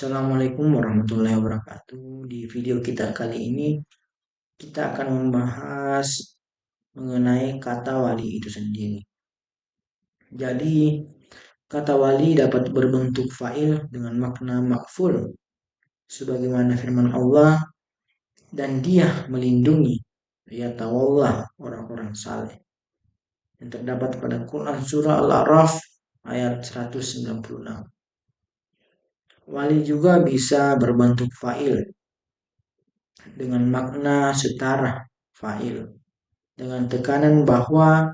Assalamualaikum warahmatullahi wabarakatuh. Di video kita kali ini kita akan membahas mengenai kata wali itu sendiri. Jadi, kata wali dapat berbentuk fa'il dengan makna maf'ul sebagaimana firman Allah, dan dia melindungi, ya tawallah, orang-orang saleh, yang terdapat pada Quran surah Al-A'raf ayat 196. Wali juga bisa berbentuk fa'il dengan makna setara fa'il, dengan tekanan bahwa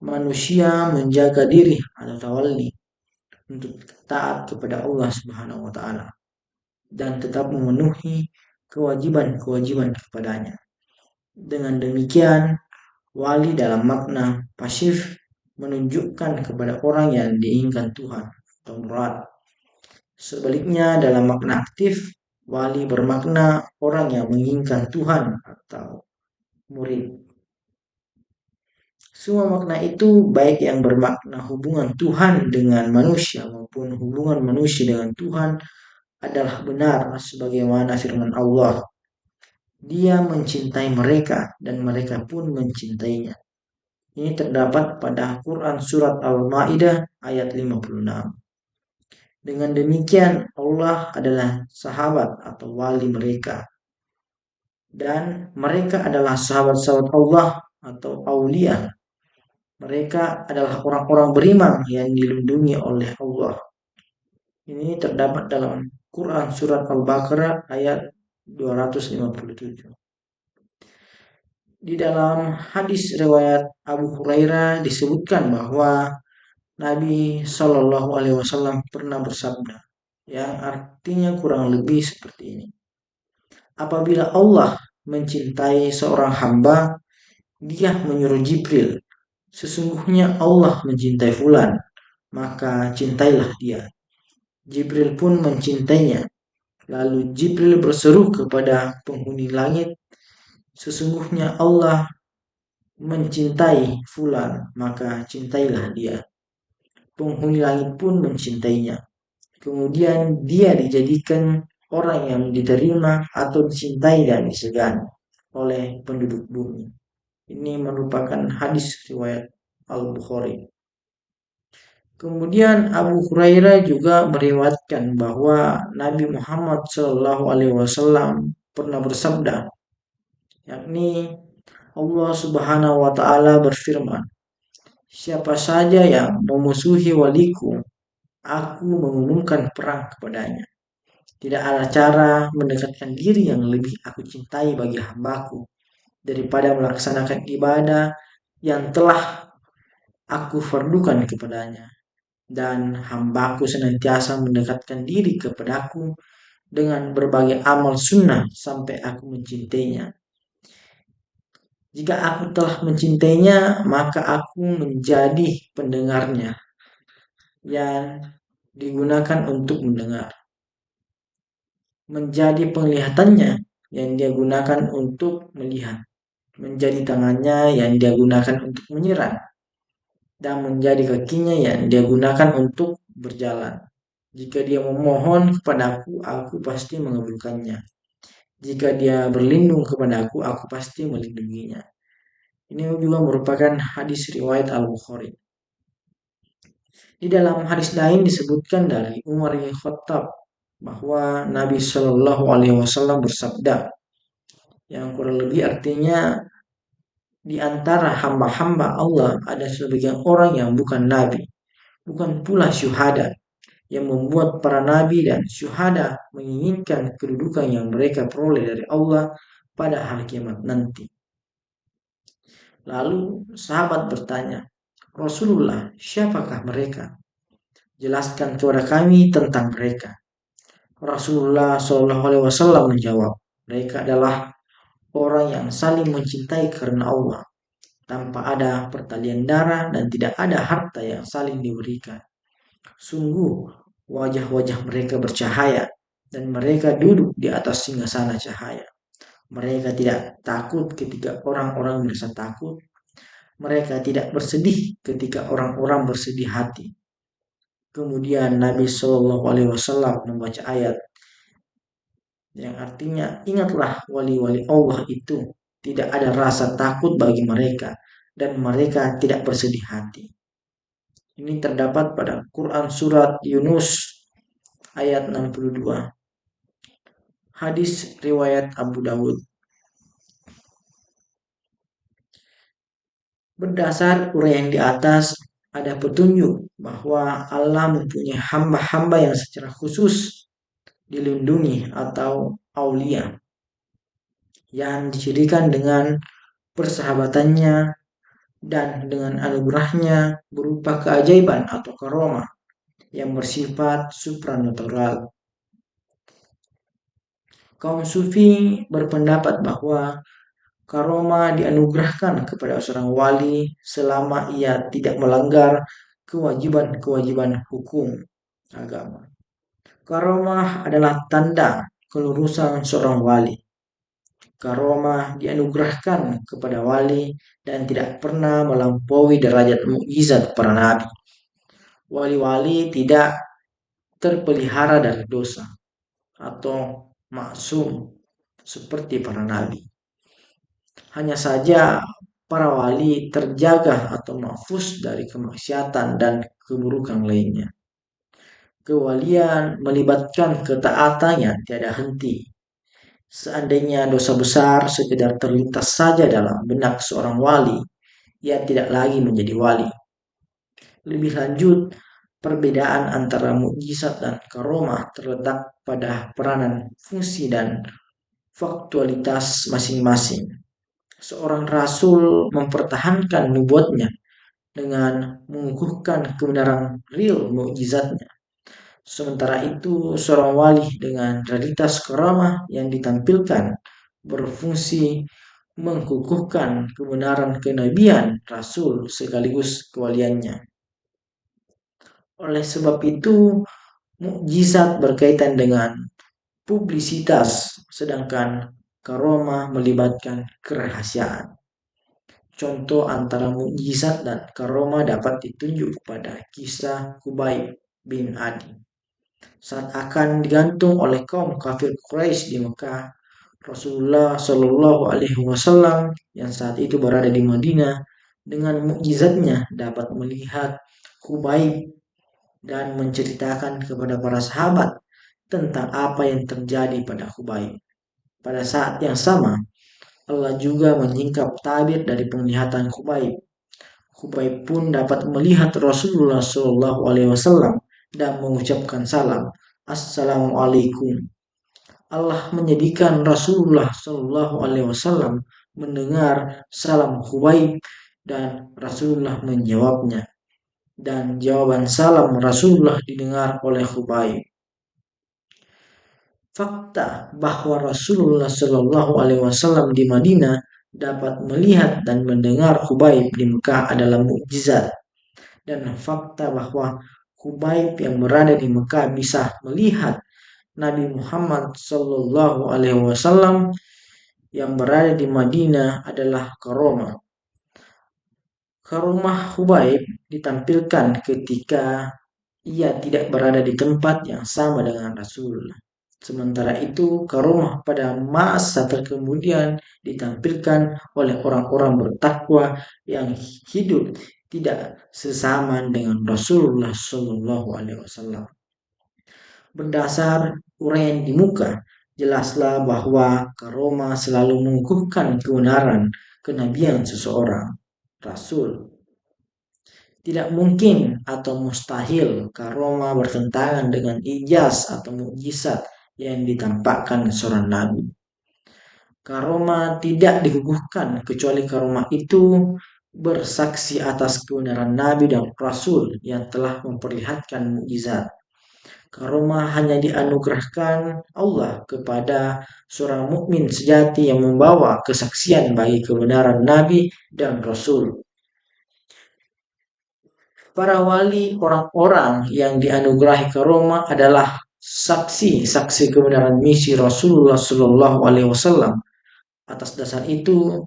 manusia menjaga diri atau tawalli untuk taat kepada Allah Subhanahu wa taala dan tetap memenuhi kewajiban-kewajiban kepadanya. Dengan demikian, wali dalam makna pasif menunjukkan kepada orang yang diinginkan Tuhan atau murad. Sebaliknya dalam makna aktif, wali bermakna orang yang menginginkan Tuhan atau murid. Semua makna itu baik yang bermakna hubungan Tuhan dengan manusia maupun hubungan manusia dengan Tuhan adalah benar sebagaimana firman Allah. Dia mencintai mereka dan mereka pun mencintainya. Ini terdapat pada Quran surat Al-Maidah ayat 56. Dengan demikian Allah adalah sahabat atau wali mereka. Dan mereka adalah sahabat-sahabat Allah atau aulia. Mereka adalah orang-orang beriman yang dilindungi oleh Allah. Ini terdapat dalam Quran surat Al-Baqarah ayat 257. Di dalam hadis riwayat Abu Hurairah disebutkan bahwa Nabi Shallallahu Alaihi Wasallam pernah bersabda, yang artinya kurang lebih seperti ini. Apabila Allah mencintai seorang hamba, dia menyuruh Jibril, sesungguhnya Allah mencintai fulan, maka cintailah dia. Jibril pun mencintainya. Lalu Jibril berseru kepada penghuni langit, sesungguhnya Allah mencintai fulan, maka cintailah dia. Penghuni langit pun mencintainya. Kemudian dia dijadikan orang yang diterima atau dicintai dan disegani oleh penduduk bumi. Ini merupakan hadis riwayat Al-Bukhari. Kemudian Abu Hurairah juga meriwayatkan bahwa Nabi Muhammad SAW pernah bersabda, yakni Allah Subhanahu wa taala berfirman, siapa saja yang memusuhi waliku, aku mengumumkan perang kepadanya. Tidak ada cara mendekatkan diri yang lebih aku cintai bagi hambaku daripada melaksanakan ibadah yang telah aku fardukan kepadanya. Dan hambaku senantiasa mendekatkan diri kepadaku dengan berbagai amal sunnah sampai aku mencintainya. Jika aku telah mencintainya, maka aku menjadi pendengarnya yang digunakan untuk mendengar, menjadi penglihatannya yang dia gunakan untuk melihat, menjadi tangannya yang dia gunakan untuk menyerang, dan menjadi kakinya yang dia gunakan untuk berjalan. Jika dia memohon kepadaku, aku pasti mengabulkannya. Jika dia berlindung kepadaku, aku pasti melindunginya. Ini juga merupakan hadis riwayat Al-Bukhari. Di dalam hadis lain disebutkan dari Umar bin Khattab bahwa Nabi Shallallahu Alaihi Wasallam bersabda, yang kurang lebih artinya, di antara hamba-hamba Allah ada sebagian orang yang bukan nabi, bukan pula syuhada, yang membuat para nabi dan syuhada menginginkan kedudukan yang mereka peroleh dari Allah pada hari kiamat nanti. Lalu sahabat bertanya, Rasulullah, siapakah mereka? Jelaskan kepada kami tentang mereka. Rasulullah SAW menjawab, mereka adalah orang yang saling mencintai karena Allah, tanpa ada pertalian darah dan tidak ada harta yang saling diberikan. Sungguh wajah-wajah mereka bercahaya dan mereka duduk di atas singgasana cahaya. Mereka tidak takut ketika orang-orang merasa takut. Mereka tidak bersedih ketika orang-orang bersedih hati. Kemudian Nabi SAW membaca ayat, yang artinya ingatlah wali-wali Allah itu tidak ada rasa takut bagi mereka dan mereka tidak bersedih hati. Ini terdapat pada Quran surat Yunus ayat 62. Hadis riwayat Abu Dawud. Berdasar uraian di atas, ada petunjuk bahwa Allah mempunyai hamba-hamba yang secara khusus dilindungi atau aulia yang dicirikan dengan persahabatannya dan dengan anugerahnya berupa keajaiban atau karomah yang bersifat supranatural. Kaum Sufi berpendapat bahwa karomah dianugerahkan kepada seorang wali selama ia tidak melanggar kewajiban-kewajiban hukum agama. Karomah adalah tanda kelurusan seorang wali. Karomah dianugerahkan kepada wali dan tidak pernah melampaui derajat mukjizat para nabi. Wali-wali tidak terpelihara dari dosa atau maksum seperti para nabi. Hanya saja para wali terjaga atau mahfuz dari kemaksiatan dan keburukan lainnya. Kewalian melibatkan ketaatan yang tiada henti. Seandainya dosa besar sekedar terlintas saja dalam benak seorang wali, ia tidak lagi menjadi wali. Lebih lanjut, perbedaan antara mukjizat dan karomah terletak pada peranan, fungsi, dan faktualitas masing-masing. Seorang rasul mempertahankan nubuatnya dengan mengukuhkan kebenaran real mukjizatnya. Sementara itu, seorang wali dengan realitas karamah yang ditampilkan berfungsi mengukuhkan kebenaran kenabian rasul sekaligus kewaliannya. Oleh sebab itu, mukjizat berkaitan dengan publisitas, sedangkan karomah melibatkan kerahasiaan. Contoh antara mukjizat dan karomah dapat ditunjuk pada kisah Khubayb bin Adi. Saat akan digantung oleh kaum kafir Quraisy di Mekah, Rasulullah Shallallahu Alaihi Wasallam yang saat itu berada di Madinah dengan mukjizatnya dapat melihat Khubayb dan menceritakan kepada para sahabat tentang apa yang terjadi pada Khubayb. Pada saat yang sama, Allah juga menyingkap tabir dari penglihatan Khubayb. Khubayb pun dapat melihat Rasulullah Shallallahu Alaihi Wasallam dan mengucapkan salam, Assalamualaikum. Allah menjadikan Rasulullah Shallallahu Alaihi Wasallam mendengar salam Khubayb dan Rasulullah menjawabnya. Dan jawaban salam Rasulullah didengar oleh Khubayb. Fakta bahwa Rasulullah Shallallahu Alaihi Wasallam di Madinah dapat melihat dan mendengar Khubayb di Mekah adalah mukjizat. Dan fakta bahwa Khubayb yang berada di Mekah bisa melihat Nabi Muhammad Shallallahu Alaihi Wasallam yang berada di Madinah adalah karomah. Karomah Khubayb ditampilkan ketika ia tidak berada di tempat yang sama dengan Rasulullah. Sementara itu, karomah pada masa terkemudian ditampilkan oleh orang-orang bertakwa yang hidup tidak sesamaan dengan Rasulullah Shallallahu Alaihi Wasallam. Berdasar uraian di muka, jelaslah bahwa karomah selalu mengukuhkan kebenaran kenabian seseorang, Rasul. Tidak mungkin atau mustahil karomah bertentangan dengan ijaz atau mukjizat yang ditampakkan seorang nabi. Karomah tidak dikukuhkan kecuali karomah itu bersaksi atas kebenaran nabi dan rasul yang telah memperlihatkan mukjizat. Karomah hanya dianugerahkan Allah kepada seorang mukmin sejati yang membawa kesaksian bagi kebenaran nabi dan rasul. Para wali, orang-orang yang dianugerahi karomah adalah saksi kebenaran misi Rasulullah Shallallahu Alaihi Wasallam. Atas dasar itu,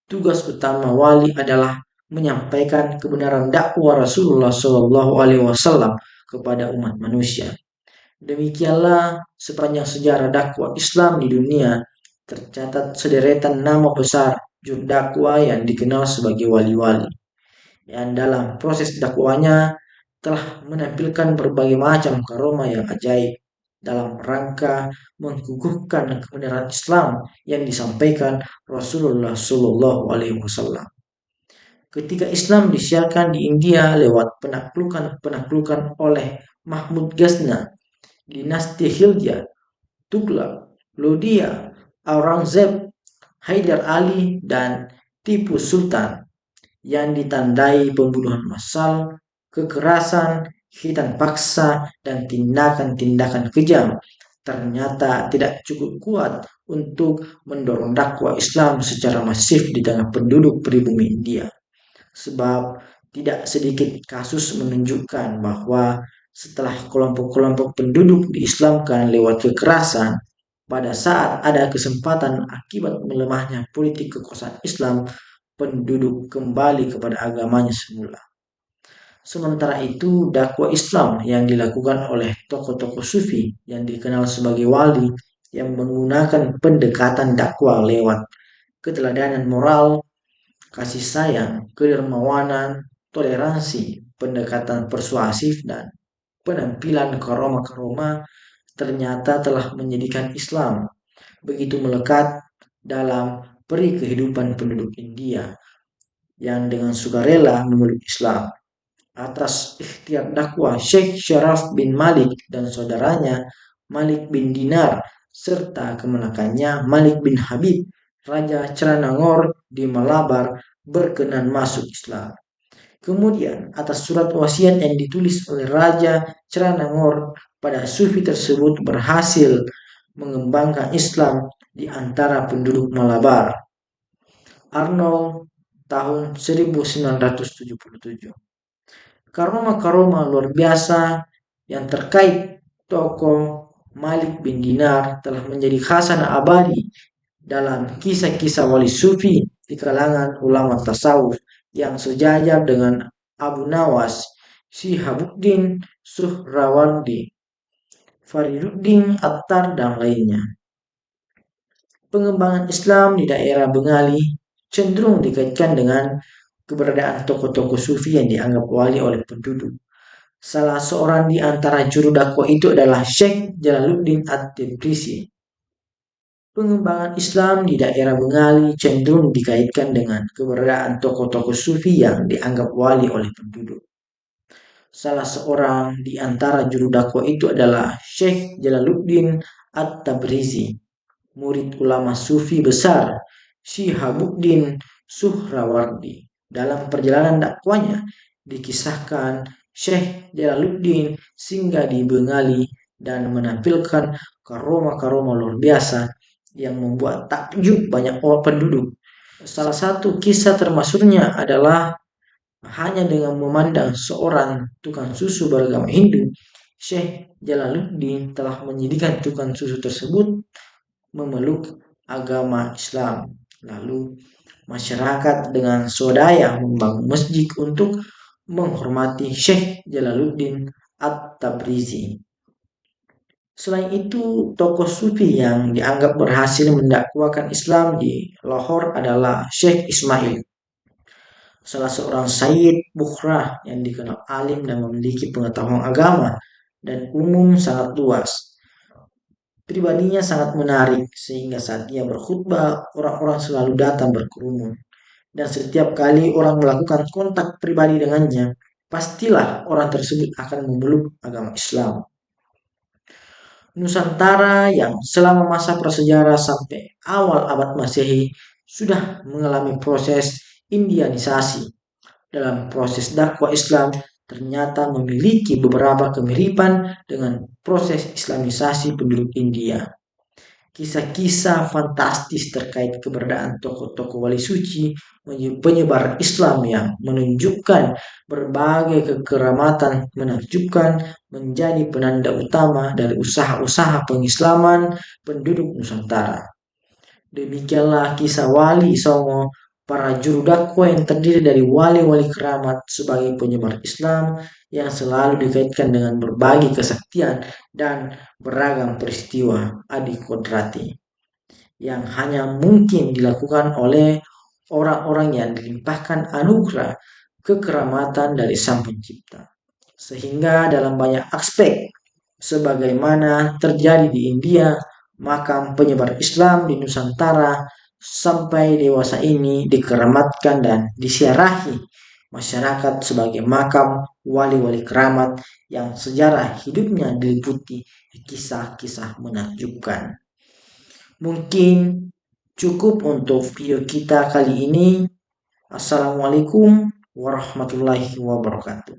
tugas utama wali adalah menyampaikan kebenaran dakwah Rasulullah Shallallahu Alaihi Wasallam kepada umat manusia. Demikianlah sepanjang sejarah dakwah Islam di dunia tercatat sederetan nama besar juru dakwah yang dikenal sebagai wali-wali, yang dalam proses dakwahnya telah menampilkan berbagai macam karomah yang ajaib dalam rangka mengukuhkan kebenaran Islam yang disampaikan Rasulullah Shallallahu Alaihi Wasallam. Ketika Islam disiarkan di India lewat penaklukan oleh Mahmud Ghazni, dinasti Khilja, Tughlaq, Lodhia, Aurangzeb, Haidar Ali, dan Tipu Sultan, yang ditandai pembunuhan massal, kekerasan, hitan paksa, dan tindakan-tindakan kejam, ternyata tidak cukup kuat untuk mendorong dakwah Islam secara masif di tengah penduduk pribumi India. Sebab tidak sedikit kasus menunjukkan bahwa setelah kelompok-kelompok penduduk diislamkan lewat kekerasan, pada saat ada kesempatan akibat melemahnya politik kekuasaan Islam, penduduk kembali kepada agamanya semula. Sementara itu, dakwah Islam yang dilakukan oleh tokoh-tokoh sufi yang dikenal sebagai wali yang menggunakan pendekatan dakwah lewat keteladanan moral, kasih sayang, kedermawanan, toleransi, pendekatan persuasif, dan penampilan karomah-karomah ternyata telah menjadikan Islam begitu melekat dalam peri kehidupan penduduk India yang dengan sukarela memeluk Islam. Atas ikhtiar dakwah Syekh Syaraf bin Malik dan saudaranya Malik bin Dinar serta kemenakannya Malik bin Habib, Raja Ceranangor di Malabar, berkenan masuk Islam. Kemudian atas surat wasiat yang ditulis oleh Raja Ceranangor pada sufi tersebut berhasil mengembangkan Islam di antara penduduk Malabar. Arnold tahun 1977. Karomah-karomah luar biasa yang terkait tokoh Malik bin Dinar telah menjadi khasanah abadi dalam kisah-kisah wali sufi di kalangan ulama tasawuf yang sejajar dengan Abu Nawas, Shihabuddin Suhrawardi, Fariduddin Attar, dan lainnya. Pengembangan Islam di daerah Bengali cenderung dikaitkan dengan keberadaan tokoh-tokoh sufi yang dianggap wali oleh penduduk. Salah seorang di antara juru dakwah itu adalah Syekh Jalaluddin At-Tabrisi. Pengembangan Islam di daerah Bengali cenderung dikaitkan dengan keberadaan tokoh-tokoh sufi yang dianggap wali oleh penduduk. Salah seorang di antara juru dakwah itu adalah Syekh Jalaluddin At-Tabrisi, murid ulama sufi besar Shihabuddin Suhrawardi. Dalam perjalanan dakwanya dikisahkan Syekh Jalaluddin singgah di Bengali dan menampilkan karomah-karomah luar biasa yang membuat takjub banyak orang penduduk. Salah satu kisah termasuknya adalah hanya dengan memandang seorang tukang susu beragama Hindu, Syekh Jalaluddin telah menjadikan tukang susu tersebut memeluk agama Islam. Lalu masyarakat dengan swadaya membangun masjid untuk menghormati Syekh Jalaluddin At-Tabrizi. Selain itu, tokoh sufi yang dianggap berhasil mendakwakan Islam di Lahore adalah Syekh Ismail, salah seorang Sayyid Bukhrah yang dikenal alim dan memiliki pengetahuan agama dan umum sangat luas. Pribadinya sangat menarik, sehingga saat ia berkhutbah, orang-orang selalu datang berkerumun. Dan setiap kali orang melakukan kontak pribadi dengannya, pastilah orang tersebut akan memeluk agama Islam. Nusantara yang selama masa prasejarah sampai awal abad Masehi sudah mengalami proses Indianisasi. Dalam proses dakwah Islam ternyata memiliki beberapa kemiripan dengan proses Islamisasi penduduk India. Kisah-kisah fantastis terkait keberadaan tokoh-tokoh wali suci penyebar Islam yang menunjukkan berbagai kekeramatan menakjubkan menjadi penanda utama dari usaha-usaha pengislaman penduduk Nusantara. Demikianlah kisah Wali Songo para juru dakwah yang terdiri dari wali-wali keramat sebagai penyebar Islam yang selalu dikaitkan dengan berbagai kesaktian dan beragam peristiwa adi kodrati yang hanya mungkin dilakukan oleh orang-orang yang dilimpahkan anugerah kekeramatan dari Sang Pencipta. Sehingga dalam banyak aspek, sebagaimana terjadi di India, makam penyebar Islam di Nusantara sampai dewasa ini dikeramatkan dan disiarahi masyarakat sebagai makam wali-wali keramat yang sejarah hidupnya diliputi kisah-kisah menakjubkan. Mungkin cukup untuk video kita kali ini. Assalamualaikum warahmatullahi wabarakatuh.